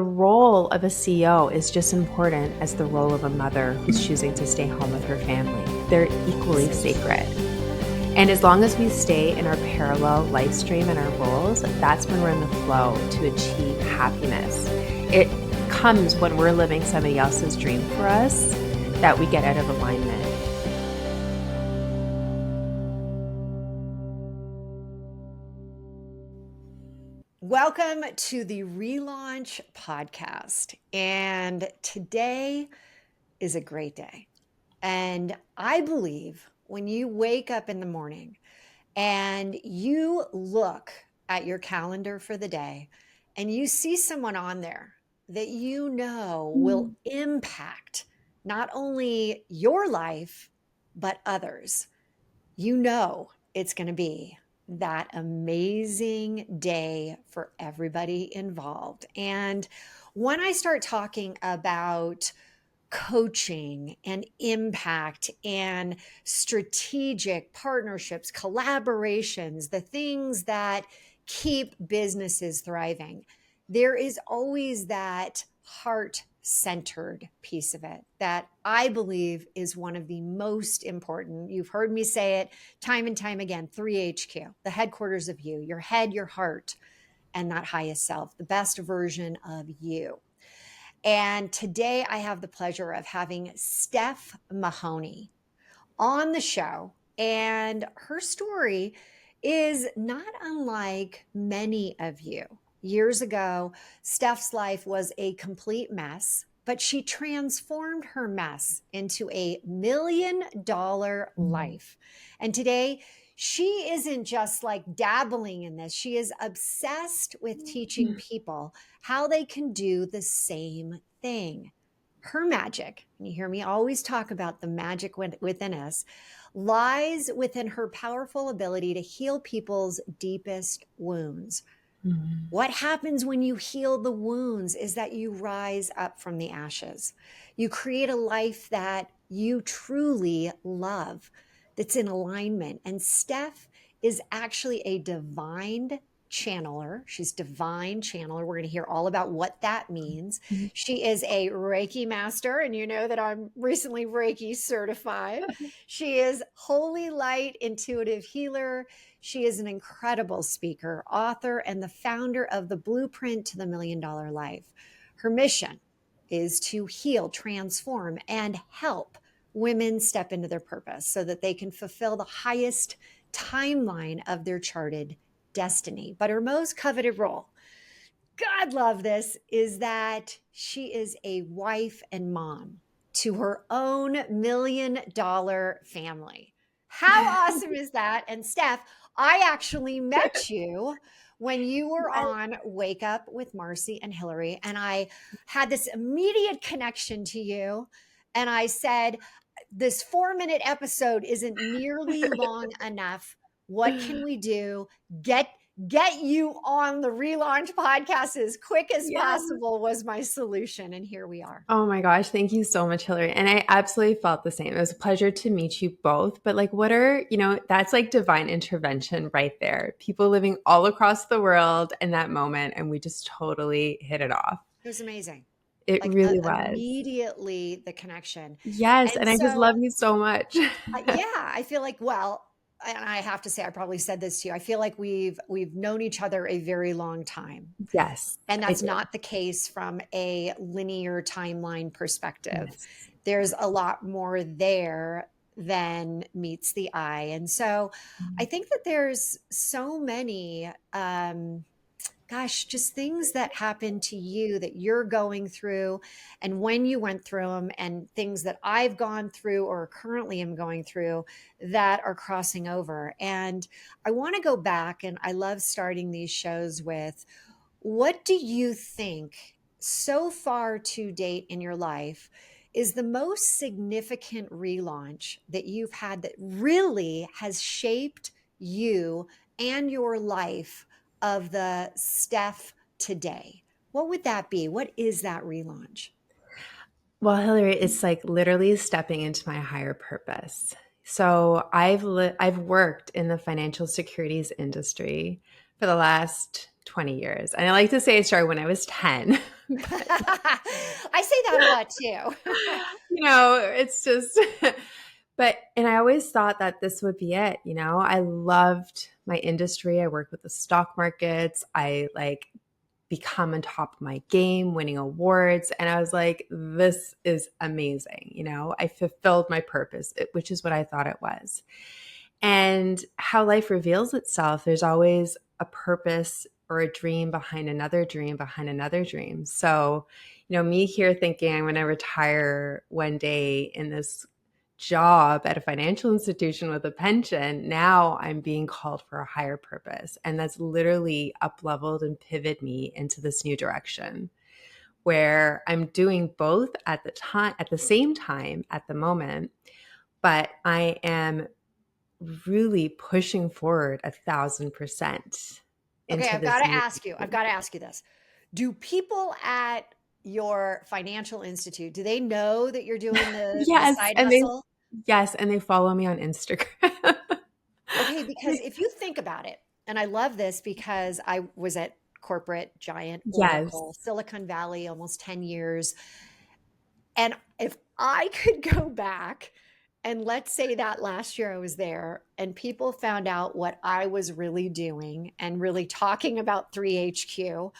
The role of a CEO is just important as the role of a mother who's choosing to stay home with her family. They're equally sacred. And as long as we stay in our parallel life stream and our roles, that's when we're in the flow to achieve happiness. It comes when we're living somebody else's dream for us that we get out of alignment. Welcome to the Relaunch Podcast. And today is a great day. And I believe when you wake up in the morning and you look at your calendar for the day and you see someone on there that you know will impact not only your life, but others, you know it's going to be that amazing day for everybody involved. And when I start talking about coaching and impact and strategic partnerships, collaborations, the things that keep businesses thriving, there is always that heart centered piece of it that I believe is one of the most important. You've heard me say it time and time again, 3HQ, the headquarters of you, your head, your heart, and that highest self, the best version of you. And today I have the pleasure of having Steph Mahony on the show. And her story is not unlike many of you. Years ago, Steph's life was a complete mess, but she transformed her mess into $1 million life. And today, she isn't just like dabbling in this, she is obsessed with teaching people how they can do the same thing. Her magic, and you hear me always talk about the magic within us, lies within her powerful ability to heal people's deepest wounds. What happens when you heal the wounds is that you rise up from the ashes. You create a life that you truly love, that's in alignment. And Steph is actually a divine channeler. She's divine channeler. We're going to hear all about what that means. She is a Reiki master, and you know that I'm recently Reiki certified. She is holy light intuitive healer. She is an incredible speaker, author, and the founder of the Blueprint to the $1 Million Life. Her mission is to heal, transform, and help women step into their purpose so that they can fulfill the highest timeline of their charted destiny. But her most coveted role, God love this, is that she is a wife and mom to her own $1 million family. How awesome is that? And Steph, I actually met you when you were on Wake Up with Marcy and Hilary, and I had this immediate connection to you. And I said, this 4-minute episode isn't nearly long enough. What can we do? Get you on the Relaunch Podcast as quick as possible was my solution. And here we are. Oh my gosh, thank you so much, Hilary. And I absolutely felt the same. It was a pleasure to meet you both. But like, that's like divine intervention right there. People living all across the world in that moment. And we just totally hit it off. It was amazing. It Like really was. immediately the connection. Yes. And And I just so, love you so much. yeah, I feel like, well, and I have to say, I probably said this to you. I feel like we've known each other a very long time. Yes. And I that's do. not the case from a linear timeline perspective. Yes. There's a lot more there than meets the eye. And so I think that there's so many, just things that happen to you that you're going through and when you went through them, and things that I've gone through or currently am going through that are crossing over. And I want to go back, and I love starting these shows with, what do you think so far to date in your life is the most significant relaunch that you've had that really has shaped you and your life of the Steph today? What would that be? What is that relaunch? Well, Hilary, it's like literally stepping into my higher purpose. So I've worked in the financial securities industry for the last 20 years. And I like to say I started when I was 10, I say that a lot too. It's just, and I always thought that this would be it. I loved my industry. I worked with the stock markets. I like become on top of my game, winning awards. And I was like, this is amazing. I fulfilled my purpose, which is what I thought it was. And how life reveals itself, there's always a purpose or a dream behind another dream behind another dream. So, me here thinking I'm going to retire one day in this job at a financial institution with a pension, now I'm being called for a higher purpose. And that's literally up leveled and pivoted me into this new direction where I'm doing both at the same time at the moment, but I am really pushing forward 1,000% Okay, into I've got this to new. ask you. I've got to ask you this. Do people at your financial institute, do they know that you're doing the Yes, side and they hustle? yes, and they follow me on Instagram. Okay, because if you think about it, and I love this because I was at corporate giant Yes. Oracle, Silicon Valley, almost 10 years. And if I could go back and let's say that last year I was there and people found out what I was really doing and really talking about 3HQ,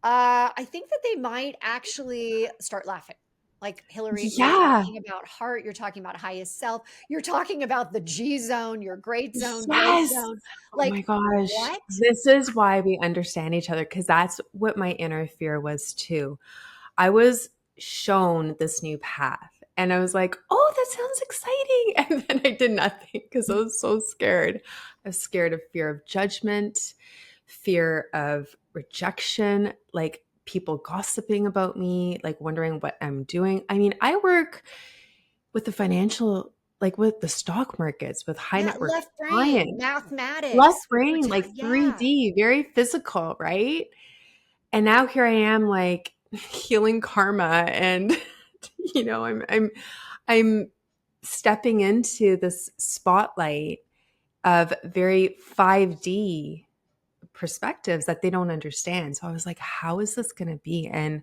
I think that they might actually start laughing. Like, Hilary, you're Yeah. talking about heart, you're talking about highest self, you're talking about the G zone, your great zone, growth Yes. zone. Oh my Like, gosh. what? This is why we understand each other, because that's what my inner fear was too. I was shown this new path and I was like, oh, that sounds exciting. And then I did nothing because I was so scared. I was scared of fear of judgment, fear of rejection, like people gossiping about me, like wondering what I'm doing. I mean, I work with the financial, like with the stock markets, with high Yeah, net worth left brain, clients, left mathematics. brain, like Yeah. 3D, very physical, right? And now here I am like healing karma and I'm stepping into this spotlight of very 5D perspectives that they don't understand. So I was like, how is this going to be? And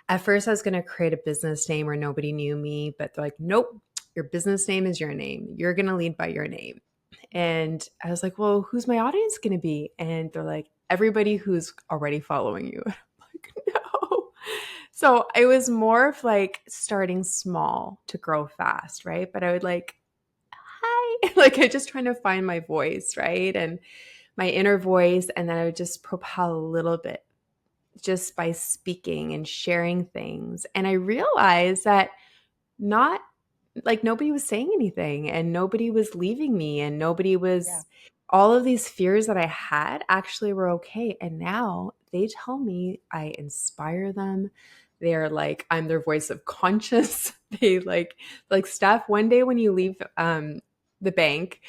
at first I was going to create a business name where nobody knew me, but they're like, nope, your business name is your name. You're going to lead by your name. And I was like, well, who's my audience going to be? And they're like, everybody who's already following you. I'm like, no. So it was more of like starting small to grow fast, right? But I would like, hi, like I just trying to find my voice, right? And my inner voice. And then I would just propel a little bit just by speaking and sharing things. And I realized that not like nobody was saying anything and nobody was leaving me and nobody Yeah. was all of these fears that I had actually were okay. And now they tell me I inspire them. They're like, I'm their voice of conscience. They like Steph, one day when you leave the bank,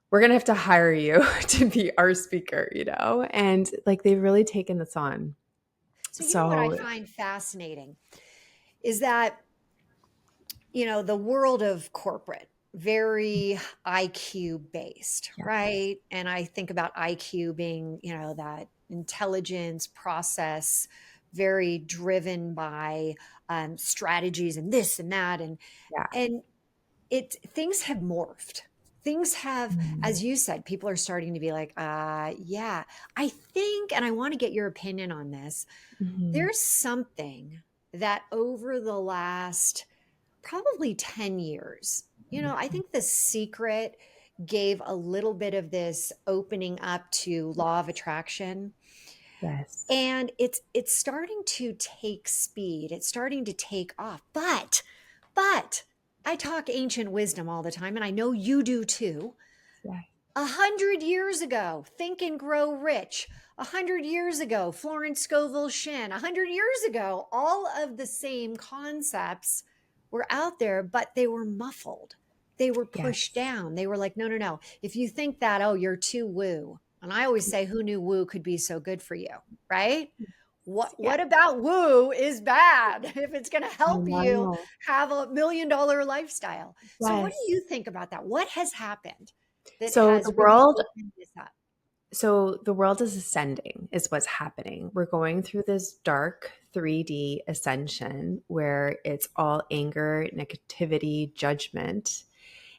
we're gonna have to hire you to be our speaker, And like they've really taken this on. So, you know what I So find fascinating is that, the world of corporate, very IQ based, yeah, right? And I think about IQ being, that intelligence process, very driven by strategies and this and that. yeah. And things have morphed. Things have, Mm, as you said, people are starting to be like, yeah, I think, and I want to get your opinion on this. mhm. There's something that over the last probably 10 years, I think The Secret gave a little bit of this opening up to law of attraction, Yes. and it's starting to take speed. It's starting to take off. But I talk ancient wisdom all the time, and I know you do too. Yeah. 100 years ago, Think and Grow Rich. 100 years ago, Florence Scovel Shinn. 100 years ago, all of the same concepts were out there, but they were muffled. They were pushed Yes. down. They were like, no, no, no. If you think that, oh, you're too woo. And I always say, who knew woo could be so good for you, right? What Yeah. what about woo is bad if it's going to I help you know. have $1 million lifestyle? So what do Yes. you think about that? What has happened that So has the really world opened this up? So the world is ascending, is what's happening. We're going through this dark 3D ascension where it's all anger, negativity, judgment.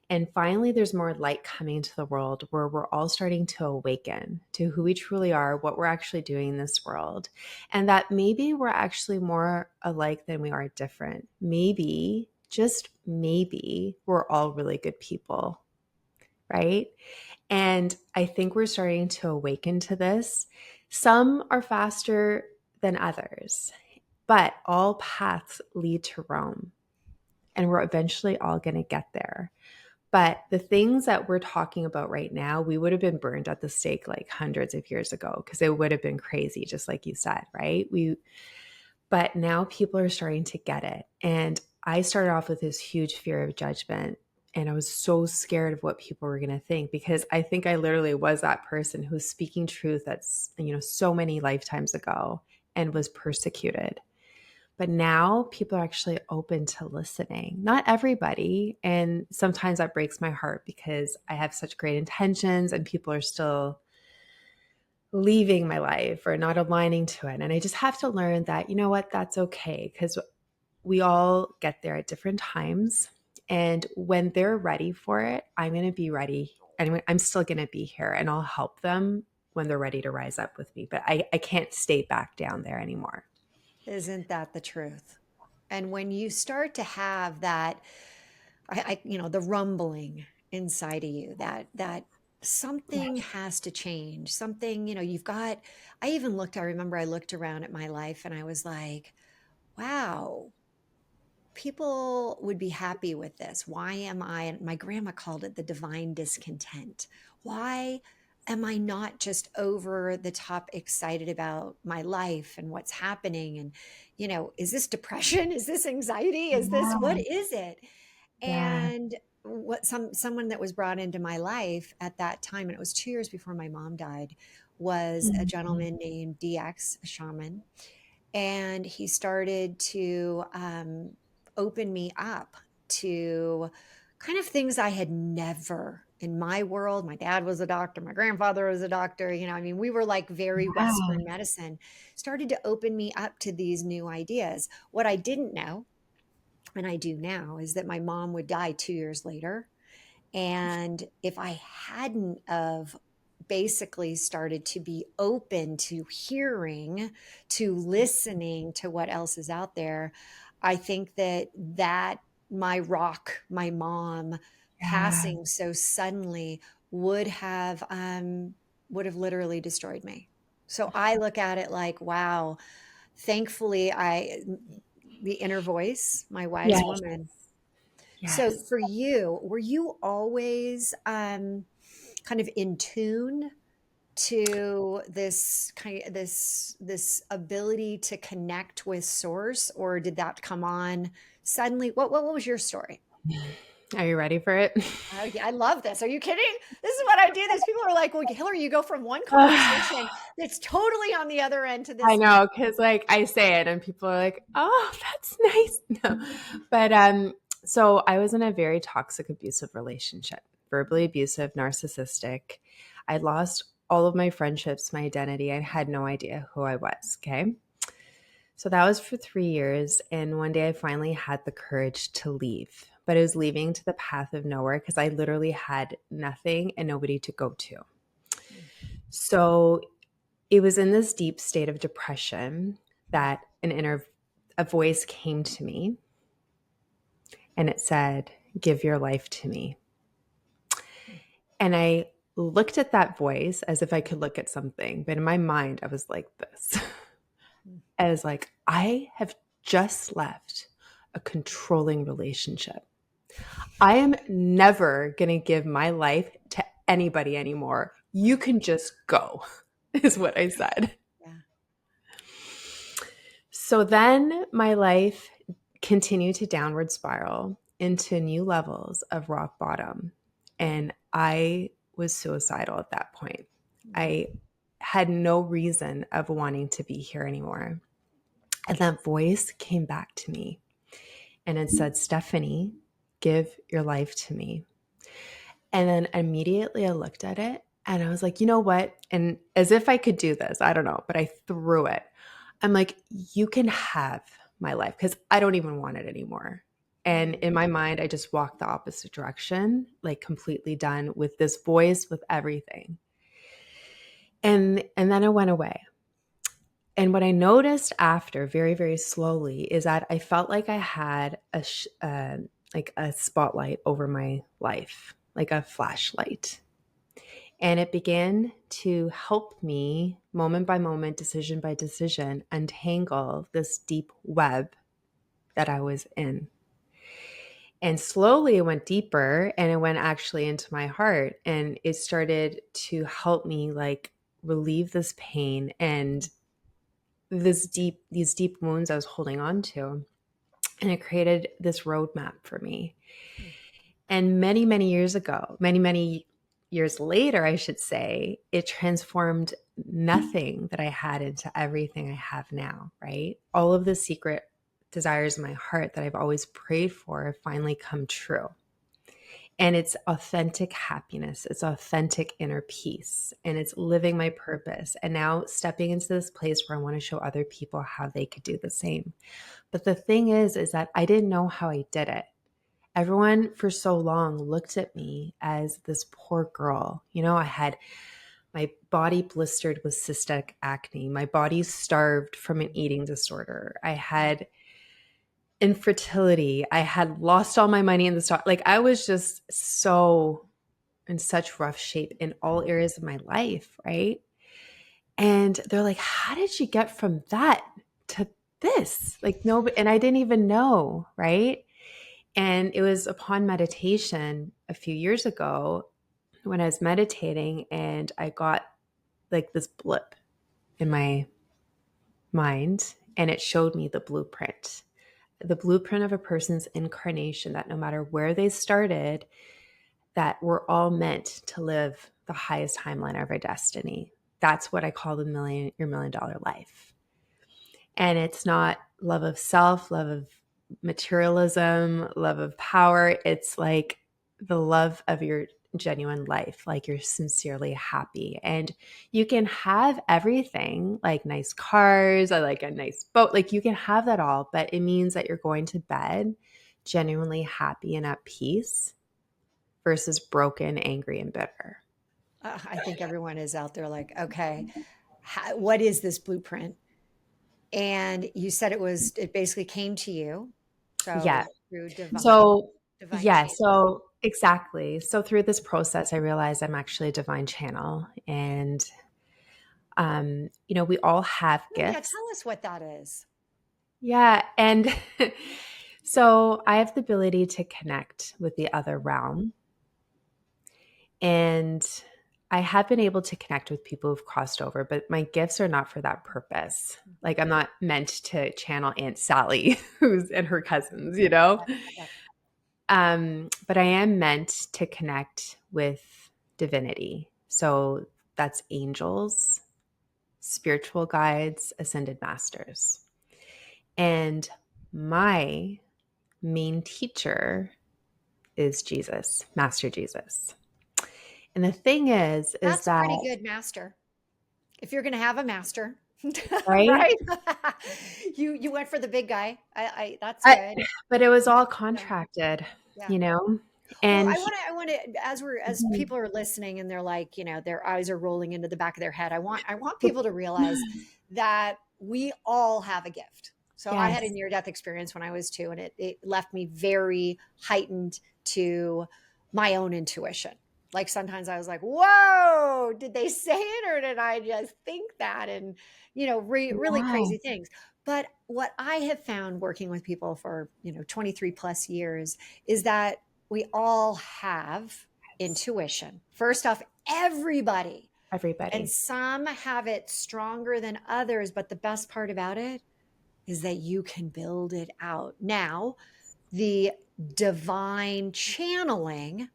And finally, there's more light coming into the world where we're all starting to awaken to who we truly are, what we're actually doing in this world, and that maybe we're actually more alike than we are different. Maybe, just maybe, we're all really good people, right? And I think we're starting to awaken to this. Some are faster than others, but all paths lead to Rome, and we're eventually all going to get there. But the things that we're talking about right now, we would have been burned at the stake like hundreds of years ago because it would have been crazy, just like you said, right? But now people are starting to get it. And I started off with this huge fear of judgment. And I was so scared of what people were going to think because I think I literally was that person who's speaking truth that's, so many lifetimes ago and was persecuted. But now people are actually open to listening. Not everybody. And sometimes that breaks my heart because I have such great intentions and people are still leaving my life or not aligning to it. And I just have to learn that, you know what, that's okay because we all get there at different times. And when they're ready for it, I'm going to be ready. And I'm still going to be here and I'll help them when they're ready to rise up with me. But I can't stay back down there anymore. Isn't that the truth? And when you start to have that, the rumbling inside of you, that something has to change, something, you've got, I remember I looked around at my life and I was like, wow, people would be happy with this. Why am I, and my grandma called it the divine discontent. Why am I not just over the top excited about my life and what's happening? And, is this depression? Is this anxiety? Is this, what Yeah. is it? Yeah. And what someone that was brought into my life at that time, and it was 2 years before my mom died, was a Mhm. gentleman named DX, a shaman, and he started to open me up to kind of things I had never in my world. My dad was a doctor, my grandfather was a doctor. We were like very Yeah. Western medicine, started to open me up to these new ideas. What I didn't know, and I do now, is that my mom would die 2 years later. And if I hadn't of basically started to be open to hearing, to listening to what else is out there, I think that my rock, my mom Yeah. passing so suddenly would have literally destroyed me. So I look at it like, wow, thankfully the inner voice, my wise Yes. woman. So Yes. for you, were you always kind of in tune to this ability to connect with source, or did that come on suddenly? What was your story? Are you ready for it? Oh, yeah, I love this. Are you kidding? This is what I do. These people are like, well, Hillary, you go from one conversation that's totally on the other end to I this one. know, because like I say it and people are like, "Oh, that's nice." No, but so I was in a very toxic, abusive relationship, verbally abusive, narcissistic. I lost all of my friendships, my identity. I had no idea who I was. Okay, so that was for 3 years, and one day I finally had the courage to leave. But I was leaving to the path of nowhere because I literally had nothing and nobody to go to. So it was in this deep state of depression that a voice came to me and it said, "Give your life to me." And I looked at that voice as if I could look at something, but in my mind I was like this. I was like, I have just left a controlling relationship. I am never going to give my life to anybody anymore. You can just go, is what I said. Yeah. So then my life continued to downward spiral into new levels of rock bottom. And I was suicidal at that point. I had no reason of wanting to be here anymore. And that voice came back to me and it said, "Stephanie, give your life to me." And then immediately I looked at it And I was like, you know what? And as if I could do this, I don't know, but I threw it. I'm like, you can have my life because I don't even want it anymore. And Mm. in my mind, I just walked the opposite direction, like completely done with this voice, with everything. And then it went away. And what I noticed after, very, very slowly, is that I felt like I had like a spotlight over my life, like a flashlight. And it began to help me, moment by moment, decision by decision, untangle this deep web that I was in. And slowly it went deeper and it went actually into my heart. And it started to help me like relieve this pain and these deep wounds I was holding on to. And it created this roadmap for me. Mm. And many, many years ago, many years later, I should say, it transformed nothing that I had into everything I have now, right? All of the secret desires in my heart that I've always prayed for have finally come true. And it's authentic happiness, it's authentic inner peace, and it's living my purpose. And now stepping into this place where I want to show other people how they could do the same. But the thing is that I didn't know how I did it. Everyone for so long looked at me as this poor girl. You know, I had my body blistered with cystic acne. My body starved from an eating disorder. I had infertility. I had lost all my money in the stock. Like I was just so in such rough shape in all areas of my life, right? And they're like, "How did you get from that to this?" Like no, and I didn't even know, right? And it was upon meditation a few years ago when I was meditating and I got like this blip in my mind and it showed me the blueprint of a person's incarnation that no matter where they started, that we're all meant to live the highest timeline of our destiny. That's what I call your $1 million life. And it's not love of self, love of materialism, love of power. It's like the love of your genuine life, like you're sincerely happy. And you can have everything, like nice cars, I like a nice boat, like you can have that all, but it means that you're going to bed genuinely happy and at peace versus broken, angry, and bitter. I think everyone is out there like, okay, what is this blueprint? And you said it basically came to you. Yeah. So through So, divine yeah. channeling. So, exactly. So, through this process, I realized I'm actually a divine channel. And, we all have Oh, yeah. gifts. Tell us what that is. Yeah. And so, I have the ability to connect with the other realm. And I have been able to connect with people who've crossed over, but my gifts are not for that purpose. Like, I'm not meant to channel Aunt Sally, who's and her cousins, you know? Yeah, yeah. But I am meant to connect with divinity. So that's angels, spiritual guides, ascended masters. And my main teacher is Jesus, Master Jesus. And the thing is That's a pretty that, good master. If you're going to have a master, right? right? You went for the big guy. That's I, good. but it was all Yeah, contracted, yeah. you know? Well, And I want to, as people are listening and they're like, their eyes are rolling into the back of their head. I want people to realize that we all have a gift. So I had a yes, near death experience when I was 2, and it left me very heightened to my own intuition. Like sometimes I was like, whoa, did they say it or did I just think that? And, really yeah, crazy things. But what I have found working with people for, 23 plus years is that we all have intuition. First off, everybody, and everybody. some have it stronger than others. But the best part about it is that you can build it out. Now, the divine channeling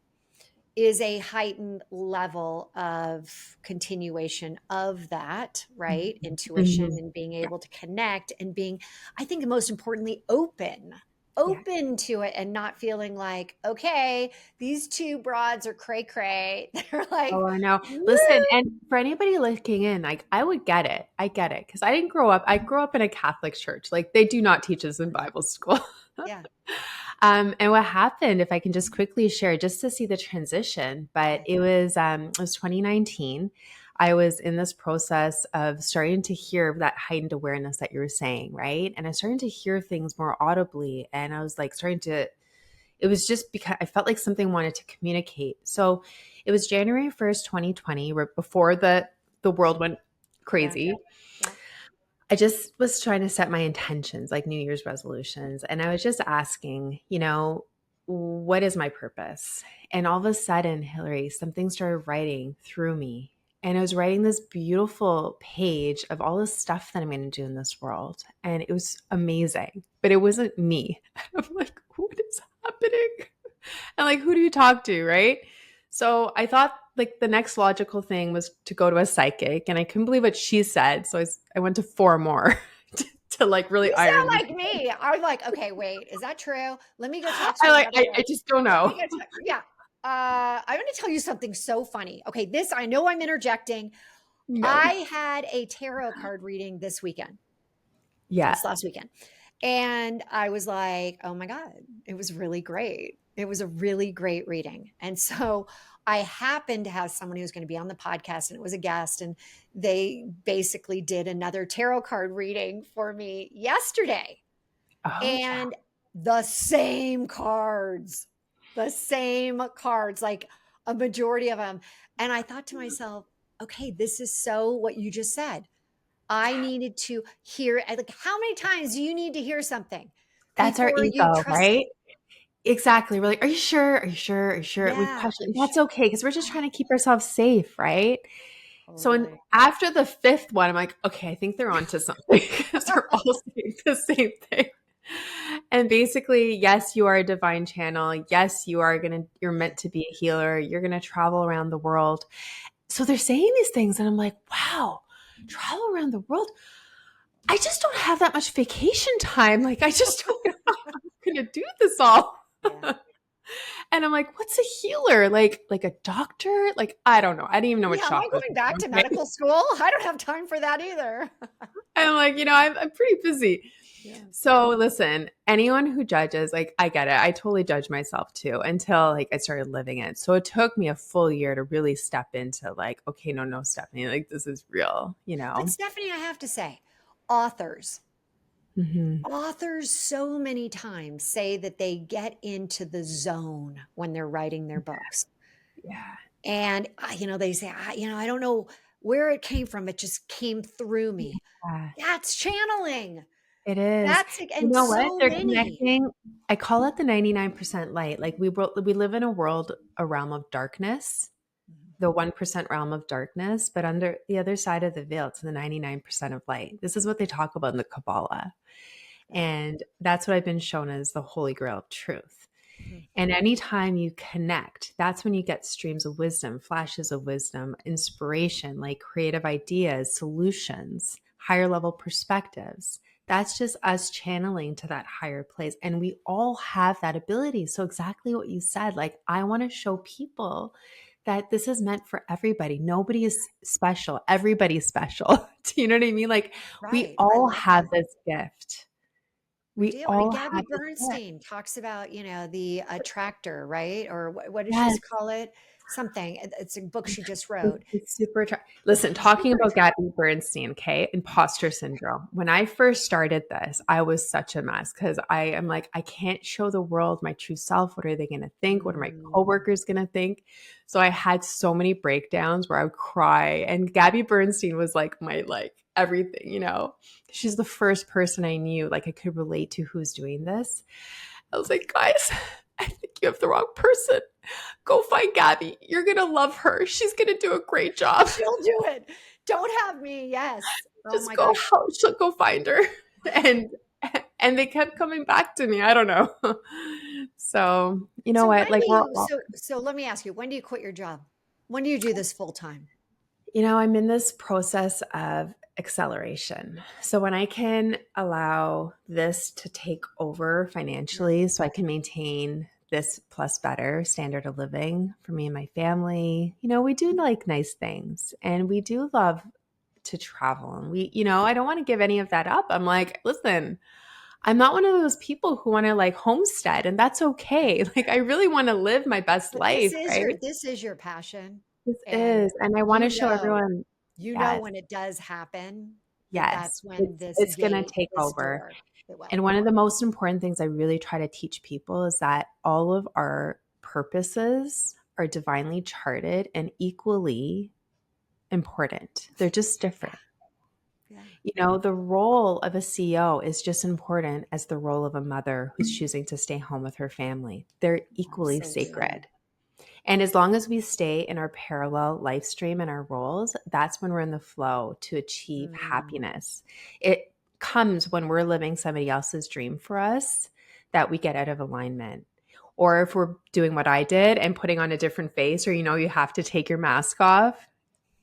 is a heightened level of continuation of that, Mhm. right? Intuition Mhm. and being able to connect and being, I think, most importantly, open. Yeah. open to it and not feeling like, okay, these two broads are cray cray. They're like, Oh, I know. woo. Listen, and for anybody looking in, like I would get it. I get it because I didn't grow up. I grew up in a Catholic church. Like they do not teach us in Bible school. Yeah. And what happened, if I can just quickly share, just to see the transition, but Okay. it was 2019. I was in this process of starting to hear that heightened awareness that you were saying, right? And I started to hear things more audibly, and I was like starting to. It was just because I felt like something wanted to communicate. So it was January 1st, 2020, right before the world went Yeah. crazy. Yeah. I just was trying to set my intentions, like New Year's resolutions. And I was just asking, what is my purpose? And all of a sudden, Hilary, something started writing through me. And I was writing this beautiful page of all the stuff that I'm going to do in this world. And it was amazing, but it wasn't me. I'm like, what is happening? And like, who do you talk to? Right. So I thought like the next logical thing was to go to a psychic, and I couldn't believe what she said. So I went to four more to like really You iron sound this. like me. I'm like, okay, wait, is that true? Let me go talk to I like, another I one. just don't Let me know. go talk. Yeah. I'm going to tell you something so funny. Okay, this, I know I'm interjecting. No. I had a tarot card reading Yeah. this last weekend. And I was like, oh my God, it was really great. It was a really great reading. And so I happened to have someone who was going to be on the podcast, and it was a guest. And they basically did another tarot card reading for me yesterday. Oh, yeah. And the same cards, like a majority of them. And I thought to myself, okay, this is so what you just said. I needed to hear, like, how many times do you need to hear something That's our before you ego, trust it? right? Exactly. We're like, are you sure? Are you sure? Are you sure? We Yeah. Are question. you That's sure? okay because we're just trying to keep ourselves safe, right? So Totally. after the fifth one, I'm like, okay, I think they're onto something because they're all saying the same thing. And basically, yes, you are a divine channel. Yes, you're meant to be a healer. You're gonna travel around the world. So they're saying these things, and I'm like, wow, travel around the world. I just don't have that much vacation time. Like, I just don't know how I'm gonna do this all. Yeah. And I'm like, what's a healer? Like a doctor? Like, I don't know. I didn't even know what Yeah. Am I chakras going back were. to Okay. medical school? I don't have time for that either. And I'm like, I'm pretty busy. Yeah. So listen, anyone who judges, like I get it. I totally judge myself too until like I started living it. So it took me a full year to really step into like, okay, no, Stephanie, like this is real, you But know? Stephanie, I have to say, authors, Hmm. authors so many times say that they get into the zone when they're writing their books. Yeah. And, they say, I don't know where it came from. It just came through me. Yeah. That's channeling. It is. That's, You and know what? so They're many. connecting. I call it the 99% light. Like we live in a world, a realm of darkness, the 1% realm of darkness, but under the other side of the veil, it's the 99% of light. This is what they talk about in the Kabbalah. Yeah. And that's what I've been shown as the holy grail of truth. Mhm. And anytime you connect, that's when you get streams of wisdom, flashes of wisdom, inspiration, like creative ideas, solutions, higher level perspectives. That's just us channeling to that higher place. And we all have that ability. So, exactly what you said, like, I want to show people that this is meant for everybody. Nobody is special. Everybody's special. Do you know what I mean? Like, we Right. I all love have that. this gift. We We do. And all Gabby have this gift. Bernstein talks about, the attractor, right? Or what does she Yes. call it? Something. It's a book she just It's wrote. it's super listen, talking Super about attractive. Gabby Bernstein, okay, imposter syndrome. When I first started this, I was such a mess because I am like, I can't show the world my true self. What are they going to think? What are my Mm, coworkers going to think? So I had so many breakdowns where I would cry. And Gabby Bernstein was like my like everything, you know. She's the first person I knew like I could relate to who's doing this. I was like, guys, I think you have the wrong person. Go find Gabby. You're going to love her. She's going to do a great job. she'll do it. Don't have me. Yes. Oh Just my go gosh. help. She'll go find her. And and they kept coming back to me. I don't know. So, you know So when what? Like do we're you all, so let me ask you, when do you quit your job? When do you do this full time? I'm in this process of acceleration. So when I can allow this to take over financially, so I can maintain this plus better standard of living for me and my family, we do like nice things and we do love to travel. And I don't want to give any of that up. I'm like, listen, I'm not one of those people who want to like homestead, and that's okay. Like, I really want to live my best But this life, is right? your passion, This and is, and I want to you show know everyone, you know yes, when it does happen, that yes, that's when it's this it's gonna gate, take this over. door, it will. And one of the most important things I really try to teach people is that all of our purposes are divinely charted and equally important. They're just Yeah, different. yeah, The role of a CEO is just important as the role of a mother who's choosing to stay home with her family. They're equally absolutely. sacred. And as long as we stay in our parallel life stream and our roles, that's when we're in the flow to achieve Mm, happiness. It comes when we're living somebody else's dream for us that we get out of alignment. Or if we're doing what I did and putting on a different face, or you have to take your mask off,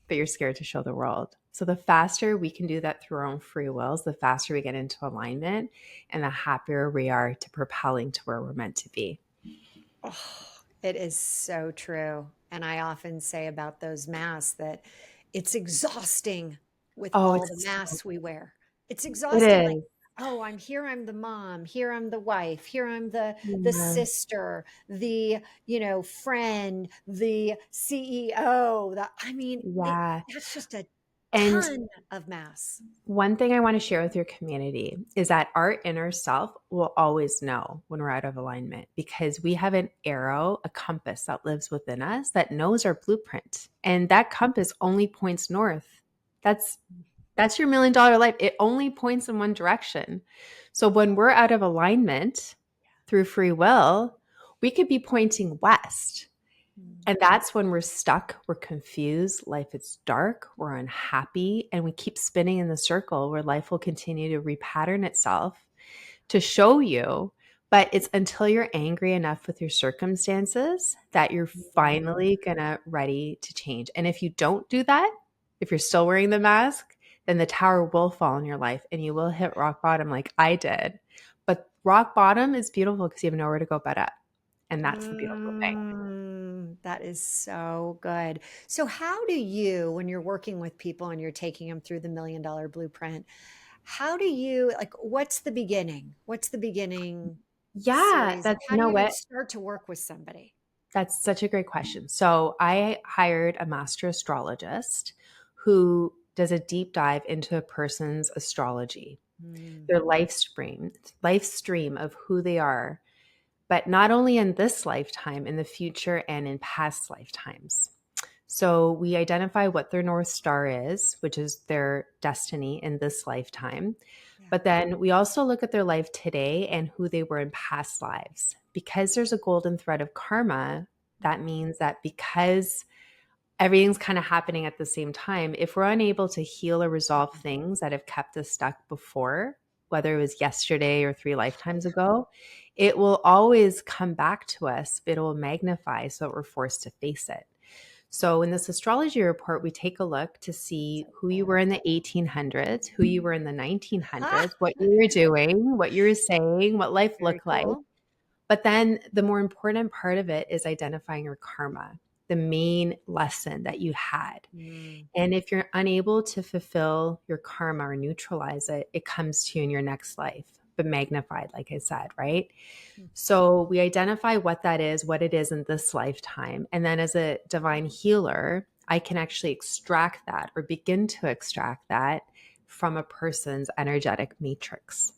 but you're scared to show the world. So the faster we can do that through our own free wills, the faster we get into alignment and the happier we are to propelling to where we're meant to be. oh, it is so true. And I often say about those masks that it's exhausting with Oh, all the it's so masks we wear. It's it exhausting. Like, is. oh, I'm the mom, here I'm the wife, here I'm the Yeah. sister, the friend, the CEO. Yeah. That's just a And ton of masks. one thing I want to share with your community is that our inner self will always know when we're out of alignment because we have an arrow, a compass that lives within us that knows our blueprint. And that compass only points north. That's that's your $1,000,000 life. It only points in one direction. So when we're out of alignment through free will, we could be pointing west. Mm. And that's when we're stuck, we're confused, life is dark, we're unhappy, and we keep spinning in the circle where life will continue to repattern itself to show you. But it's until you're angry enough with your circumstances that you're Mm. finally gonna ready to change. And if you don't do that, if you're still wearing the mask, then the tower will fall in your life and you will hit rock bottom like I did. But rock bottom is beautiful because you have nowhere to go but up. And that's the beautiful thing. That is so good. So, how do you, when you're working with people and you're taking them through the $1,000,000 blueprint, how do you, like, what's the beginning? What's the beginning Yeah, series? that's How do you even what start to work with somebody? that's such a great question. So I hired a master astrologist who does a deep dive into a person's astrology, Mm, their life stream of who they are, but not only in this lifetime, in the future and in past lifetimes. So we identify what their North Star is, which is their destiny in this lifetime. yeah. But then we also look at their life today and who they were in past lives. Because there's a golden thread of karma, that means that because everything's kind of happening at the same time, if we're unable to heal or resolve things that have kept us stuck before, whether it was yesterday or 3 lifetimes ago, it will always come back to us. It will magnify so that we're forced to face it. So in this astrology report, we take a look to see So who you cool. were in the 1800s, who you were in the Ah, 1900s, what you were doing, what you were saying, what life very looked like. cool. But then the more important part of it is identifying your karma, the main lesson that you had. Mm, And if you're unable to fulfill your karma or neutralize it, it comes to you in your next life, but magnified, like I said, right? mm, So we identify what that is, what it is in this lifetime. And then as a divine healer, I can actually extract that or begin to extract that from a person's energetic matrix.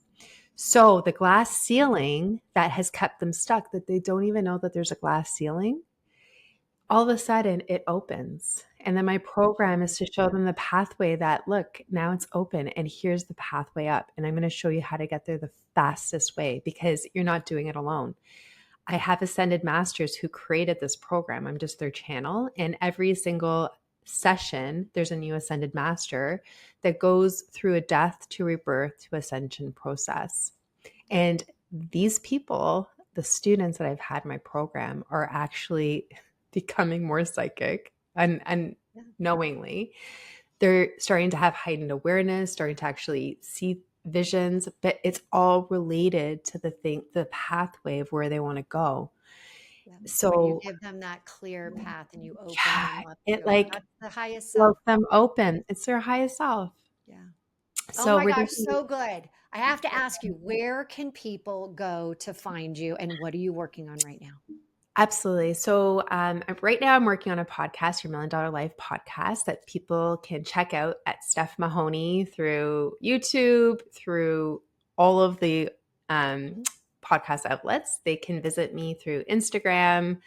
So the glass ceiling that has kept them stuck, that they don't even know that there's a glass ceiling, all of a sudden it opens. And then my program is to show them the pathway that, look, now it's open and here's the pathway up. And I'm going to show you how to get there the fastest way because you're not doing it alone. I have ascended masters who created this program. I'm just their channel. And every single session, there's a new ascended master that goes through a death to rebirth to ascension process. And these people, the students that I've had in my program, are actually becoming more psychic and yeah. knowingly. They're starting to have heightened awareness, starting to actually see visions, but it's all related to the pathway of where they want to go. Yeah. When you So give them that clear path and you open yeah, them up it to it, like that's the highest broke self. them open. It's their highest self. Yeah. Oh So my we're gosh, definitely so good. I have to ask you, where can people go to find you and what are you working on right now? absolutely. So right now I'm working on a podcast, your $1 Million Life podcast, that people can check out at Steph Mahony through YouTube, through all of the um, podcast outlets. They can visit me through Instagram,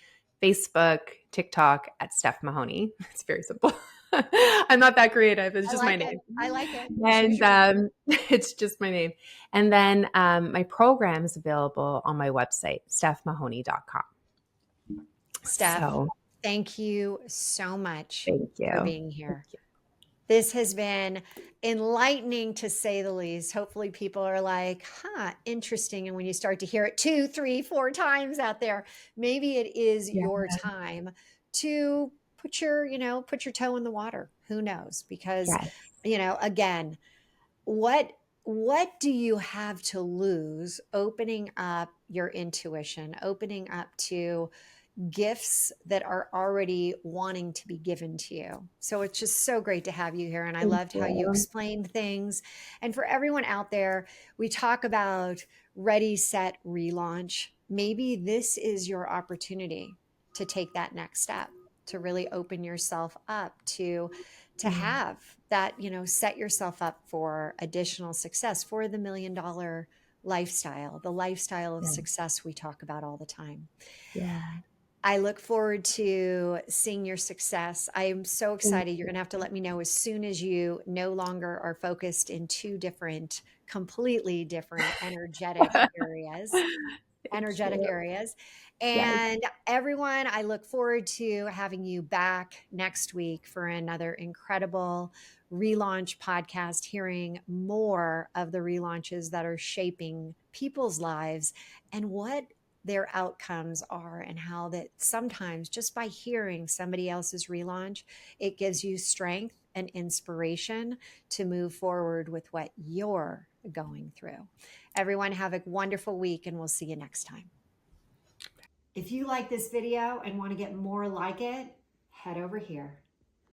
Facebook, TikTok at Steph Mahony. It's very simple. I'm not that creative. It's I just my like it. name. I like it. Choose And your own. it's just my name. And then my program is available on my website, stephmahony.com. Steph, So thank you so much thank you. for being Thank here. you. This has been enlightening to say the least. Hopefully, people are like, interesting. And when you start to hear it 2, 3, 4 times out there, maybe it is Yeah. your time to put your toe in the water. Who knows? Because, Yes. again, what what do you have to lose opening up your intuition, opening up to gifts that are already wanting to be given to you. So it's just so great to have you here. And I Thank loved how you you. explained things. And for everyone out there, we talk about ready, set, relaunch. Maybe this is your opportunity to take that next step, to really open yourself up to Yeah. have that, set yourself up for additional success, for the $1 million lifestyle, the lifestyle of Yeah. success we talk about all the time. Yeah. I look forward to seeing your success. I am so Thank excited. You're you. going to have to let me know as soon as you no longer are focused in completely different Thank energetic you. areas. Yes. And everyone, I look forward to having you back next week for another incredible relaunch podcast, hearing more of the relaunches that are shaping people's lives and what their outcomes are, and how that sometimes just by hearing somebody else's relaunch, it gives you strength and inspiration to move forward with what you're going through. Everyone, have a wonderful week, and we'll see you next time. If you like this video and want to get more like it, head over here.